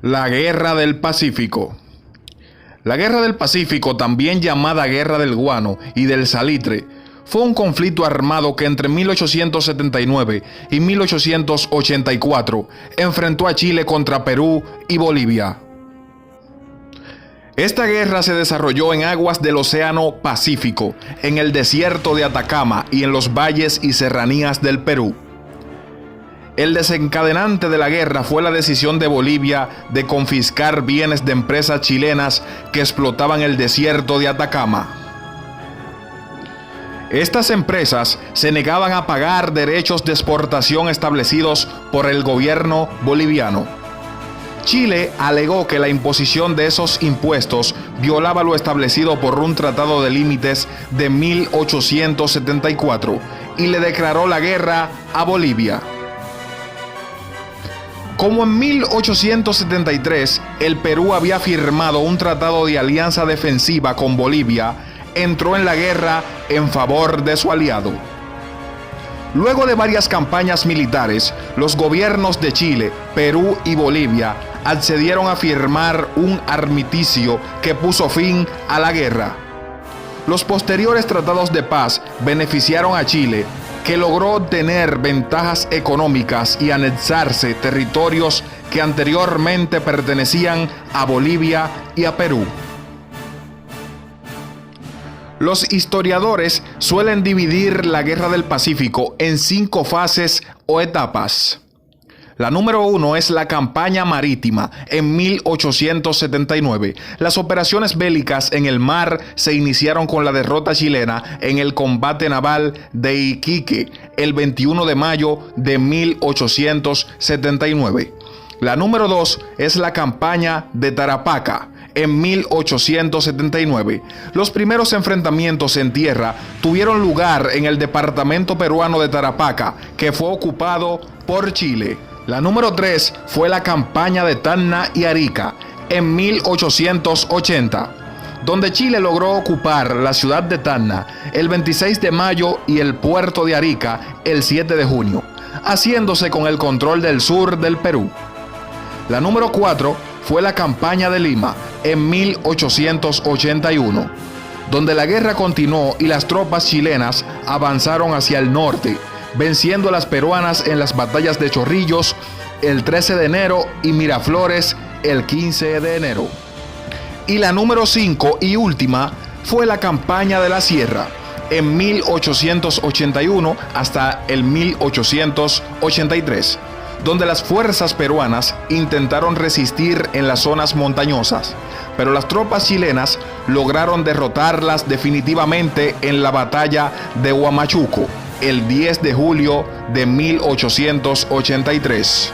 La Guerra del Pacífico. La Guerra del Pacífico, también llamada Guerra del Guano y del Salitre, fue un conflicto armado que entre 1879 y 1884 enfrentó a Chile contra Perú y Bolivia. Esta guerra se desarrolló en aguas del Océano Pacífico, en el desierto de Atacama y en los valles y serranías del Perú. El desencadenante de la guerra fue la decisión de Bolivia de confiscar bienes de empresas chilenas que explotaban el desierto de Atacama. Estas empresas se negaban a pagar derechos de exportación establecidos por el gobierno boliviano. Chile alegó que la imposición de esos impuestos violaba lo establecido por un tratado de límites de 1874 y le declaró la guerra a Bolivia. Como en 1873 el Perú había firmado un tratado de alianza defensiva con Bolivia, entró en la guerra en favor de su aliado. Luego de varias campañas militares, los gobiernos de Chile, Perú y Bolivia accedieron a firmar un armisticio que puso fin a la guerra. Los posteriores tratados de paz beneficiaron a Chile, que logró obtener ventajas económicas y anexarse territorios que anteriormente pertenecían a Bolivia y a Perú. Los historiadores suelen dividir la Guerra del Pacífico en 5 fases o etapas. La número 1 es la campaña marítima en 1879. Las operaciones bélicas en el mar se iniciaron con la derrota chilena en el combate naval de Iquique el 21 de mayo de 1879. La número 2 es la campaña de Tarapacá en 1879. Los primeros enfrentamientos en tierra tuvieron lugar en el departamento peruano de Tarapacá, que fue ocupado por Chile. La número 3 fue la campaña de Tacna y Arica en 1880, donde Chile logró ocupar la ciudad de Tacna el 26 de mayo y el puerto de Arica el 7 de junio, haciéndose con el control del sur del Perú. La número 4 fue la campaña de Lima en 1881, donde la guerra continuó y las tropas chilenas avanzaron hacia el norte, venciendo a las peruanas en las batallas de Chorrillos el 13 de enero y Miraflores el 15 de enero. Y la número 5 y última fue la campaña de la Sierra en 1881 hasta el 1883, donde las fuerzas peruanas intentaron resistir en las zonas montañosas, pero las tropas chilenas lograron derrotarlas definitivamente en la batalla de Huamachuco el 10 de julio de 1883.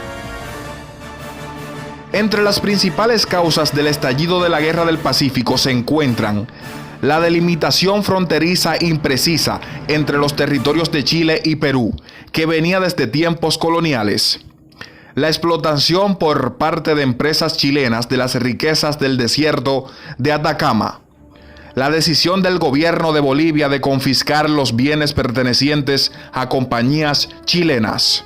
Entre las principales causas del estallido de la Guerra del Pacífico se encuentran la delimitación fronteriza imprecisa entre los territorios de Chile y Perú, que venía desde tiempos coloniales, la explotación por parte de empresas chilenas de las riquezas del desierto de Atacama, la decisión del gobierno de Bolivia de confiscar los bienes pertenecientes a compañías chilenas,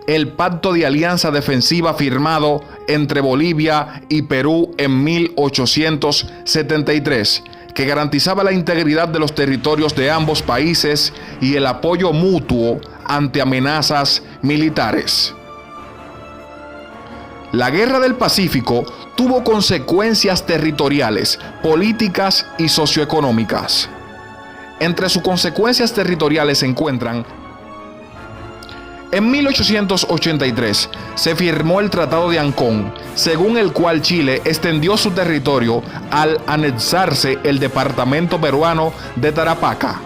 el pacto de alianza defensiva firmado entre Bolivia y Perú en 1873, que garantizaba la integridad de los territorios de ambos países y el apoyo mutuo ante amenazas militares. La Guerra del Pacífico tuvo consecuencias territoriales, políticas y socioeconómicas. Entre sus consecuencias territoriales se encuentran: en 1883 se firmó el Tratado de Ancón, según el cual Chile extendió su territorio al anexarse el departamento peruano de Tarapacá.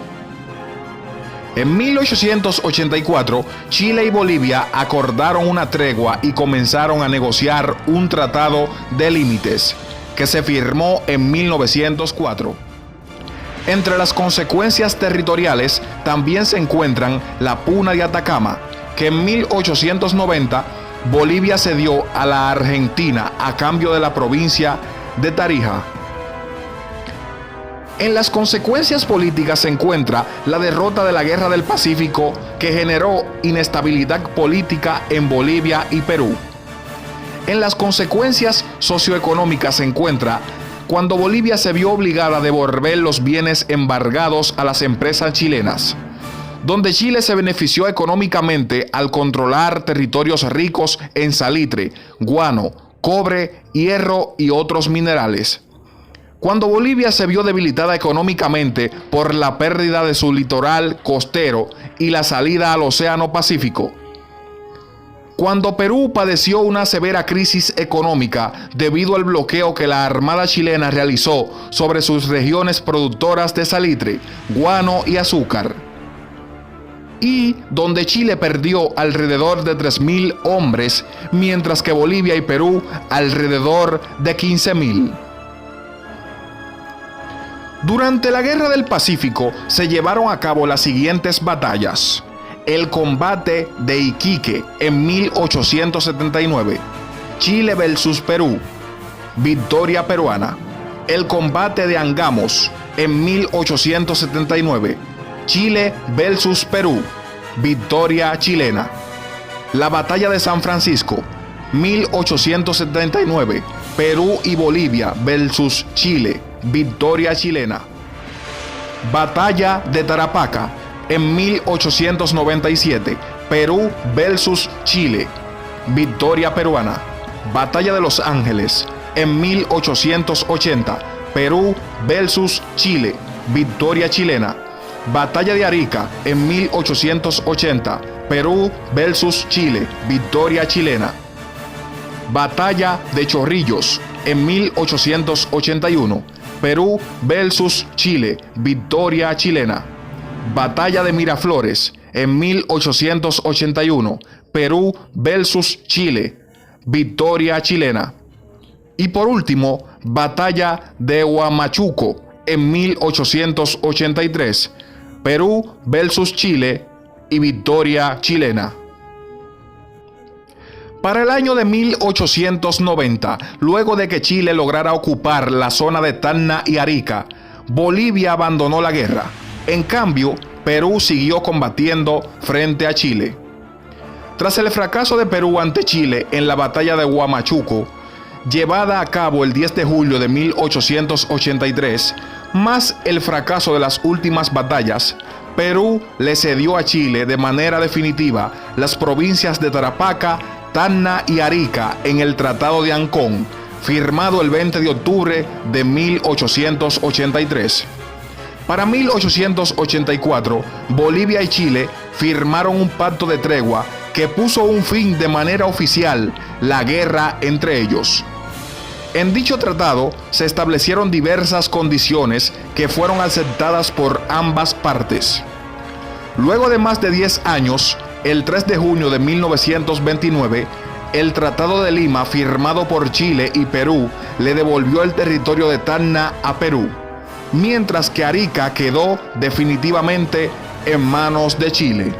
En 1884, Chile y Bolivia acordaron una tregua y comenzaron a negociar un tratado de límites, que se firmó en 1904. Entre las consecuencias territoriales también se encuentran la Puna de Atacama, que en 1890 Bolivia cedió a la Argentina a cambio de la provincia de Tarija. En las consecuencias políticas se encuentra la derrota de la Guerra del Pacífico, que generó inestabilidad política en Bolivia y Perú. En las consecuencias socioeconómicas se encuentra cuando Bolivia se vio obligada a devolver los bienes embargados a las empresas chilenas, donde Chile se benefició económicamente al controlar territorios ricos en salitre, guano, cobre, hierro y otros minerales. Cuando Bolivia se vio debilitada económicamente por la pérdida de su litoral costero y la salida al Océano Pacífico. Cuando Perú padeció una severa crisis económica debido al bloqueo que la Armada chilena realizó sobre sus regiones productoras de salitre, guano y azúcar. Y donde Chile perdió alrededor de 3.000 hombres, mientras que Bolivia y Perú alrededor de 15.000. Durante la Guerra del Pacífico se llevaron a cabo las siguientes batallas. El combate de Iquique en 1879, Chile versus Perú, victoria peruana. El combate de Angamos en 1879, Chile versus Perú, victoria chilena. La batalla de San Francisco, 1879, Perú y Bolivia versus Chile, victoria chilena. Batalla de Tarapacá en 1897, Perú versus Chile, victoria peruana. Batalla de Los Ángeles en 1880, Perú versus Chile, victoria chilena. Batalla de Arica en 1880, Perú versus Chile, victoria chilena. Batalla de Chorrillos en 1881, Perú versus Chile, victoria chilena. Batalla de Miraflores en 1881, Perú versus Chile, victoria chilena. Y por último, Batalla de Huamachuco en 1883, Perú versus Chile y victoria chilena. Para el año de 1890, luego de que Chile lograra ocupar la zona de Tacna y Arica, Bolivia abandonó la guerra. En cambio, Perú siguió combatiendo frente a Chile. Tras el fracaso de Perú ante Chile en la batalla de Huamachuco, llevada a cabo el 10 de julio de 1883, más el fracaso de las últimas batallas, Perú le cedió a Chile de manera definitiva las provincias de Tarapacá, Tacna y Arica en el Tratado de Ancón, firmado el 20 de octubre de 1883. Para 1884, Bolivia y Chile firmaron un pacto de tregua que puso un fin de manera oficial la guerra entre ellos. En dicho tratado se establecieron diversas condiciones que fueron aceptadas por ambas partes. Luego de más de 10 años, el 3 de junio de 1929, el Tratado de Lima, firmado por Chile y Perú, le devolvió el territorio de Tacna a Perú, mientras que Arica quedó definitivamente en manos de Chile.